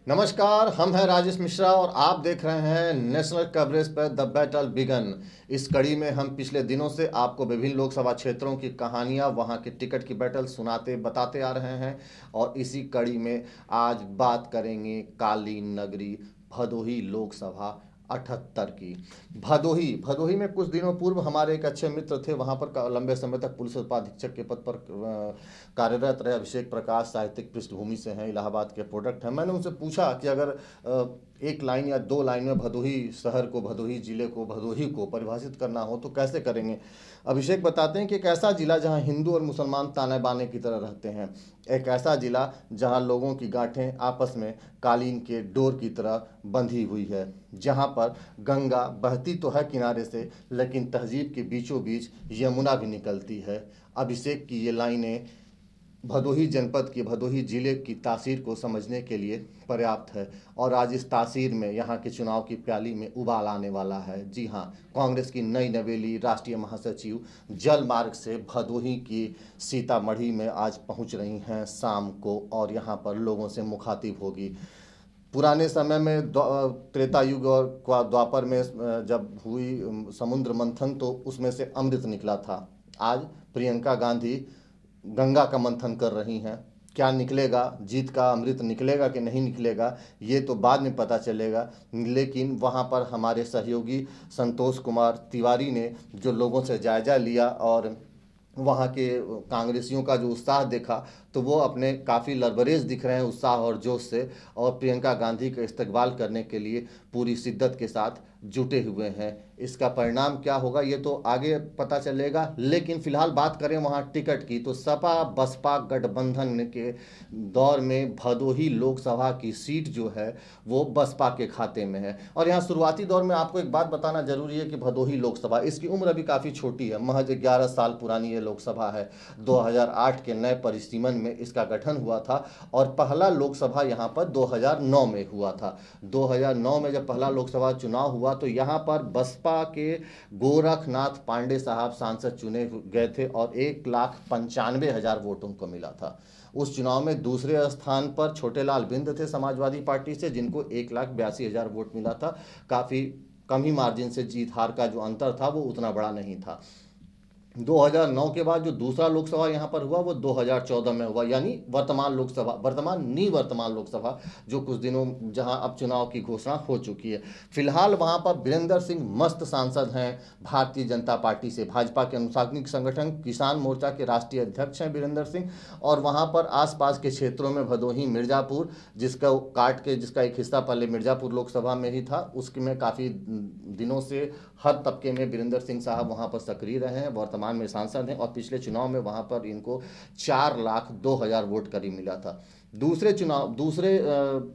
नमस्कार, हम हैं राजेश मिश्रा और आप देख रहे हैं नेशनल कवरेज पर द बैटल बिगन। इस कड़ी में हम पिछले दिनों से आपको विभिन्न लोकसभा क्षेत्रों की कहानियां, वहां के टिकट की बैटल सुनाते बताते आ रहे हैं और इसी कड़ी में आज बात करेंगे कालीन नगरी भदोही लोकसभा 78 की। भदोही में कुछ दिनों पूर्व हमारे एक अच्छे मित्र थे, वहां पर लंबे समय तक पुलिस उपाधीक्षक के पद पर कार्यरत रहे अभिषेक प्रकाश, साहित्यिक पृष्ठभूमि से हैं, इलाहाबाद के प्रोडक्ट हैं। मैंने उनसे पूछा कि अगर एक लाइन या दो लाइन में भदोही शहर को, भदोही जिले को, भदोही को परिभाषित करना हो तो कैसे करेंगे। अभिषेक बताते हैं कि एक ऐसा जिला जहां हिंदू और मुसलमान ताने बाने की तरह रहते हैं, एक ऐसा जिला जहां लोगों की गांठें आपस में कालीन के डोर की तरह बंधी हुई है, जहां पर गंगा बहती तो है किनारे से, लेकिन तहजीब के बीचों बीच यमुना भी निकलती है। अभिषेक की ये लाइनें भदोही जनपद की, भदोही जिले की तासीर को समझने के लिए पर्याप्त है और आज इस तासीर में यहाँ के चुनाव की प्याली में उबाल आने वाला है। जी हाँ, कांग्रेस की नई नवेली राष्ट्रीय महासचिव जल मार्ग से भदोही की सीतामढ़ी में आज पहुँच रही हैं शाम को और यहाँ पर लोगों से मुखातिब होगी। पुराने समय में त्रेता युग और द्वापर में जब हुई समुद्र मंथन तो उसमें से अमृत निकला था। आज प्रियंका गांधी गंगा का मंथन कर रही हैं। क्या निकलेगा, जीत का अमृत निकलेगा कि नहीं निकलेगा, ये तो बाद में पता चलेगा। लेकिन वहाँ पर हमारे सहयोगी संतोष कुमार तिवारी ने जो लोगों से जायजा लिया और वहाँ के कांग्रेसियों का जो उत्साह देखा तो वो अपने काफ़ी लरबरेज दिख रहे हैं उत्साह और जोश से, और प्रियंका गांधी का इस्तकबाल करने के लिए पूरी शिद्दत के साथ जुटे हुए हैं। इसका परिणाम क्या होगा ये तो आगे पता चलेगा, लेकिन फिलहाल बात करें वहाँ टिकट की तो सपा बसपा गठबंधन के दौर में भदोही लोकसभा की सीट जो है वो बसपा के खाते में है। और यहाँ शुरुआती दौर में आपको एक बात बताना जरूरी है कि भदोही लोकसभा, इसकी उम्र अभी काफ़ी छोटी है, महज 11 साल पुरानी ये लोकसभा है। 2008 के नए परिसीमन में इसका गठन हुआ था और पहला लोकसभा यहाँ पर 2009 में हुआ था। 2009 में जब पहला लोकसभा चुनाव हुआ तो यहाँ पर बसपा के गोरखनाथ पांडे साहब सांसद चुने गए थे और 1,95,000 वोटों को मिला था। उस चुनाव में दूसरे स्थान पर छोटेलाल बिंद थे समाजवादी पार्टी से, जिनको 1,82,000 वोट मिला था। काफ़ी कम ही मार्जिन से जीत हार का जो अंतर था वो उतना बड़ा नहीं था। 2009 के बाद जो दूसरा लोकसभा यहाँ पर हुआ वो 2014 में हुआ, यानी वर्तमान लोकसभा जो कुछ दिनों जहाँ अब चुनाव की घोषणा हो चुकी है। फिलहाल वहाँ पर वीरेंद्र सिंह मस्त सांसद हैं भारतीय जनता पार्टी से, भाजपा के अनुसांगिक संगठन किसान मोर्चा के राष्ट्रीय अध्यक्ष हैं वीरेंद्र सिंह। और वहाँ पर आसपास के क्षेत्रों में भदोही मिर्जापुर, जिसका एक हिस्सा पहले मिर्जापुर लोकसभा में ही था, उसमें काफ़ी दिनों से हर तबके में वीरेंद्र सिंह साहब वहाँ पर सक्रिय रहे हैं, वर्तमान में सांसद हैं और पिछले चुनाव में वहाँ पर इनको 4,02,000 वोट करीब मिला था। दूसरे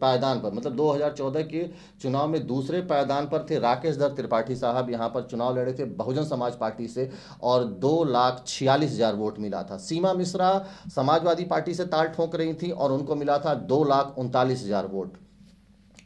पायदान पर, मतलब 2014 के चुनाव में दूसरे पायदान पर थे राकेश दत्त त्रिपाठी साहब, यहाँ पर चुनाव लड़े थे बहुजन समाज पार्टी से और 2,46,000 वोट मिला था। सीमा मिश्रा समाजवादी पार्टी से ताल ठोक रही थी और उनको मिला था 2,39,000 वोट।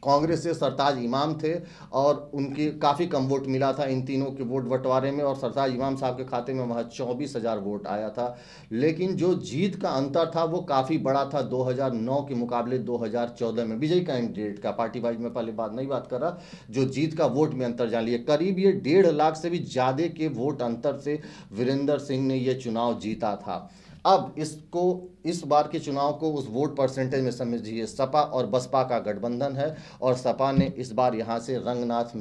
कांग्रेस से सरताज इमाम थे और उनकी काफ़ी कम वोट मिला था इन तीनों के वोट बंटवारे में, और सरताज इमाम साहब के खाते में वहाँ 24,000 वोट आया था। लेकिन जो जीत का अंतर था वो काफ़ी बड़ा था 2009 के मुकाबले 2014 में। विजयी कैंडिडेट का, पार्टी वाइज में पहले बात कर रहा, जो जीत का वोट में अंतर जान लिए, करीब ये 1.5 लाख से भी ज़्यादा के वोट अंतर से वीरेंद्र सिंह ने ये चुनाव जीता था। अब इस बार के चुनाव को उस वोट परसेंटेज में समझिए, सपा और बसपा का गठबंधन है और बसपा ने यहाँ से रंगनाथ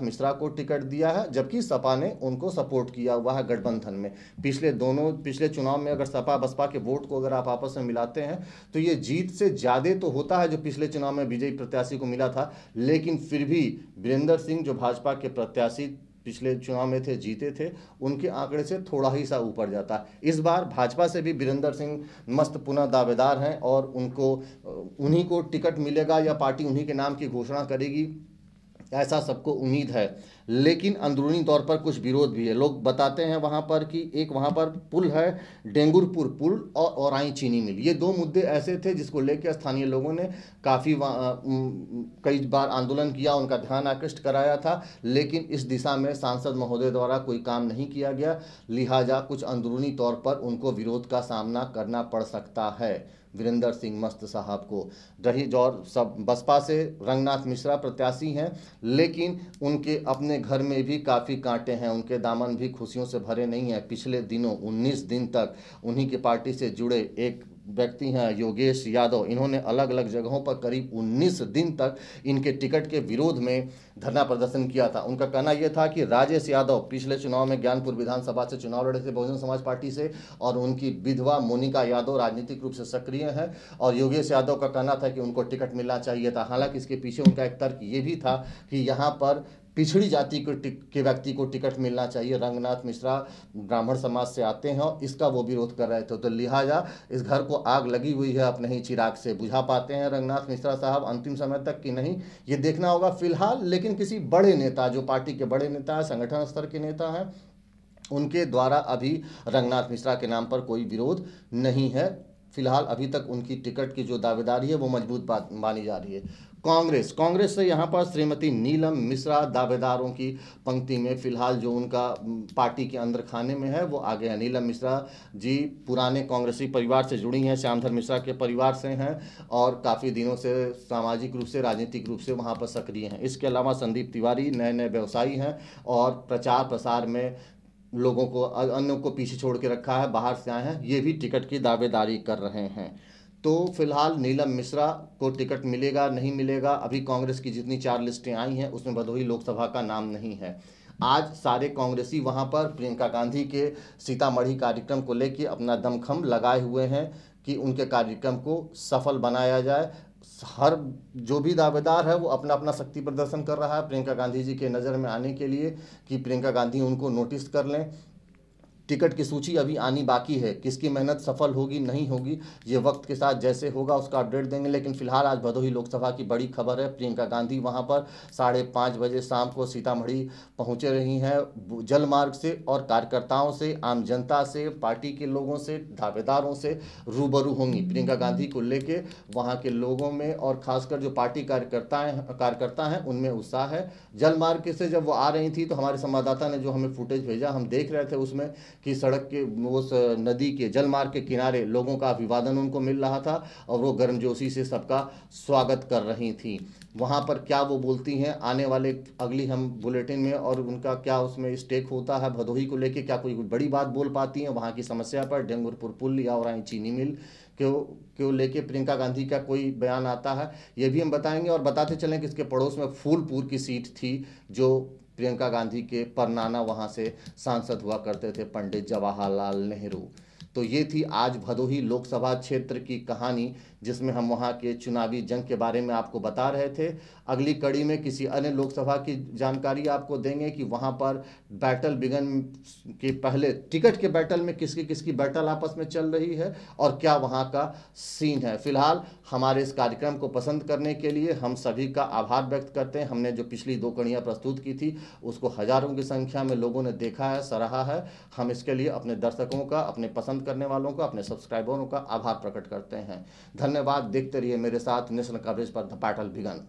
मिश्रा को टिकट दिया है, जबकि सपा ने उनको सपोर्ट किया हुआ है गठबंधन में। पिछले चुनाव में अगर सपा बसपा के वोट को अगर आप आपस में मिलाते हैं तो ये जीत से ज़्यादा तो होता है जो पिछले चुनाव में विजयी प्रत्याशी को मिला था, लेकिन फिर भी वीरेंद्र सिंह जो भाजपा के प्रत्याशी पिछले चुनाव में जीते थे, उनके आंकड़े से थोड़ा ही सा ऊपर जाता है। इस बार भाजपा से भी वीरेंद्र सिंह मस्त पुनः दावेदार हैं और उन्हीं को टिकट मिलेगा या पार्टी उन्हीं के नाम की घोषणा करेगी, ऐसा सबको उम्मीद है। लेकिन अंदरूनी तौर पर कुछ विरोध भी है। लोग बताते हैं वहाँ पर कि एक वहाँ पर पुल है, डेंगुरपुर पुल और औराई चीनी मिल, ये दो मुद्दे ऐसे थे जिसको लेकर स्थानीय लोगों ने काफ़ी कई बार आंदोलन किया, उनका ध्यान आकृष्ट कराया था, लेकिन इस दिशा में सांसद महोदय द्वारा कोई काम नहीं किया गया, लिहाजा कुछ अंदरूनी तौर पर उनको विरोध का सामना करना पड़ सकता है वीरेंद्र सिंह मस्त साहब को। रही और सब बसपा से रंगनाथ मिश्रा प्रत्याशी हैं, लेकिन उनके अपने घर में भी काफ़ी कांटे हैं, उनके दामन भी खुशियों से भरे नहीं हैं। पिछले दिनों 19 दिन तक उन्हीं की पार्टी से जुड़े एक व्यक्ति हैं योगेश यादव, इन्होंने अलग अलग जगहों पर करीब 19 दिन तक इनके टिकट के विरोध में धरना प्रदर्शन किया था। उनका कहना यह था कि राजेश यादव पिछले चुनाव में ज्ञानपुर विधानसभा से चुनाव लड़े थे बहुजन समाज पार्टी से, और उनकी विधवा मोनिका यादव राजनीतिक रूप से सक्रिय हैं, और योगेश यादव का कहना था कि उनको टिकट मिलना चाहिए था। हालांकि इसके पीछे उनका एक तर्क ये भी था कि यहाँ पर पिछड़ी जाति के व्यक्ति को टिकट मिलना चाहिए। रंगनाथ मिश्रा ब्राह्मण समाज से आते हैं और इसका वो विरोध कर रहे थे, तो लिहाजा इस घर को आग लगी हुई है, अपने ही चिराग से बुझा पाते हैं रंगनाथ मिश्रा साहब अंतिम समय तक कि नहीं, ये देखना होगा फिलहाल। लेकिन किसी बड़े नेता, जो पार्टी के बड़े नेता है, संगठन स्तर के नेता हैं, उनके द्वारा अभी रंगनाथ मिश्रा के नाम पर कोई विरोध नहीं है। फिलहाल अभी तक उनकी टिकट की जो दावेदारी है वो मजबूत मानी जा रही है। कांग्रेस से यहाँ पर श्रीमती नीलम मिश्रा दावेदारों की पंक्ति में फिलहाल जो उनका पार्टी के अंदर खाने में है वो आगे है। नीलम मिश्रा जी पुराने कांग्रेसी परिवार से जुड़ी हैं, श्यामधर मिश्रा के परिवार से हैं, और काफ़ी दिनों से सामाजिक रूप से, राजनीतिक रूप से वहाँ पर सक्रिय हैं। इसके अलावा संदीप तिवारी नए व्यवसायी हैं और प्रचार प्रसार में लोगों को, अन्यों को पीछे छोड़ के रखा है, बाहर से आए हैं, ये भी टिकट की दावेदारी कर रहे हैं। तो फिलहाल नीलम मिश्रा को टिकट मिलेगा नहीं मिलेगा, अभी कांग्रेस की जितनी 4 लिस्टें आई हैं उसमें भदोही लोकसभा का नाम नहीं है। आज सारे कांग्रेसी वहां पर प्रियंका गांधी के सीतामढ़ी कार्यक्रम को लेकर अपना दमखम लगाए हुए हैं कि उनके कार्यक्रम को सफल बनाया जाए। हर जो भी दावेदार है वो अपना अपना शक्ति प्रदर्शन कर रहा है प्रियंका गांधी जी के नज़र में आने के लिए, कि प्रियंका गांधी उनको नोटिस कर लें। टिकट की सूची अभी आनी बाकी है, किसकी मेहनत सफल होगी नहीं होगी ये वक्त के साथ जैसे होगा उसका अपडेट देंगे। लेकिन फिलहाल आज भदोही लोकसभा की बड़ी खबर है, प्रियंका गांधी वहां पर 5:30 बजे शाम को सीतामढ़ी पहुंचे रही हैं जलमार्ग से, और कार्यकर्ताओं से, आम जनता से, पार्टी के लोगों से, दावेदारों से रूबरू होंगी। प्रियंका गांधी को लेके वहाँ के लोगों में और खासकर जो पार्टी कार्यकर्ता हैं उनमें उत्साह है। जलमार्ग से जब वो आ रही थी तो हमारे संवाददाता ने जो हमें फुटेज भेजा, हम देख रहे थे उसमें कि सड़क के उस नदी के जलमार्ग के किनारे लोगों का अभिवादन उनको मिल रहा था और वो गर्मजोशी से सबका स्वागत कर रही थी। वहाँ पर क्या वो बोलती हैं आने वाले अगली हम बुलेटिन में, और उनका क्या उसमें स्टेक होता है भदोही को लेके, क्या कोई बड़ी बात बोल पाती हैं वहाँ की समस्या पर, डेंगुरपुर पुल या और चीनी मिल क्यों लेके प्रियंका गांधी का कोई बयान आता है, ये भी हम बताएंगे। और बताते चलें कि इसके पड़ोस में फूलपुर की सीट थी जो प्रियंका गांधी के परनाना, वहां से सांसद हुआ करते थे पंडित जवाहरलाल नेहरू। तो ये थी आज भदोही लोकसभा क्षेत्र की कहानी, जिसमें हम वहाँ के चुनावी जंग के बारे में आपको बता रहे थे। अगली कड़ी में किसी अन्य लोकसभा की जानकारी आपको देंगे कि वहाँ पर बैटल बिगन के पहले टिकट के बैटल में किसकी बैटल आपस में चल रही है और क्या वहाँ का सीन है। फिलहाल हमारे इस कार्यक्रम को पसंद करने के लिए हम सभी का आभार व्यक्त करते हैं। हमने जो पिछली 2 कड़ियाँ प्रस्तुत की थी उसको हजारों की संख्या में लोगों ने देखा है, सराहा है। हम इसके लिए अपने दर्शकों का, अपने पसंद करने वालों का, अपने सब्सक्राइबरों का आभार प्रकट करते हैं। धन्यवाद। देखते रहिए मेरे साथ नेशनल कवरेज पर द बैटल बिगन।